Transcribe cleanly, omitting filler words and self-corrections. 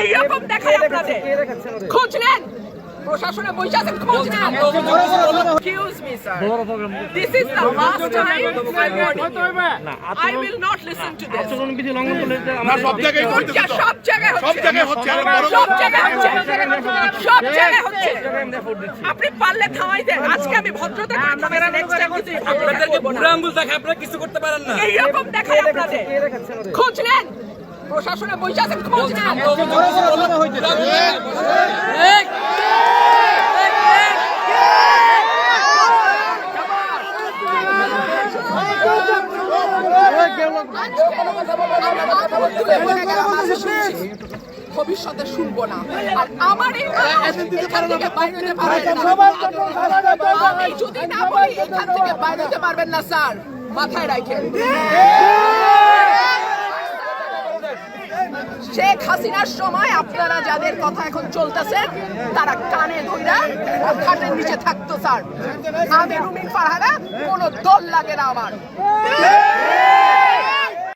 এইরকম দেখায় আপনাদের খোঁজ নেন প্রশাসনে বসে আছেন খোঁজ নেন excuse me sir this is the last time I will not listen to this আচরণ বিধি লঙ্ঘন করলে না সব জায়গায় হচ্ছে সব জায়গায় সব জায়গায় হচ্ছে সব জায়গায় হচ্ছে সব জায়গায় হচ্ছে আপনি পারলে থামাই দেন আজকে আমি ভদ্রতা করে থামাই নেক্সট টাইম কিছু আপনাদেরকে বুড়া আঙ্গুল দেখায় আপনারা কিছু করতে পারেন না। এইরকম দেখায় আপনাদের খোঁজ নেন প্রশাসনে বসে আছেন খোঁজ নেন ভবিষ্যতে শুনবো না আর আমার এখান থেকে বাইরে হতে পারবেন না আমি যদি না বলি এখান থেকে বাইরে হতে পারবেন না স্যার মাথায় রাখেন শেখ হাসিনার সময় আপনারা যাদের কথা এখন চলতেছে তারা কানে ধইরা খাটের নিচে থাকতো স্যার আমি রুমিন ফারহানা কোনো দল লাগে না আমার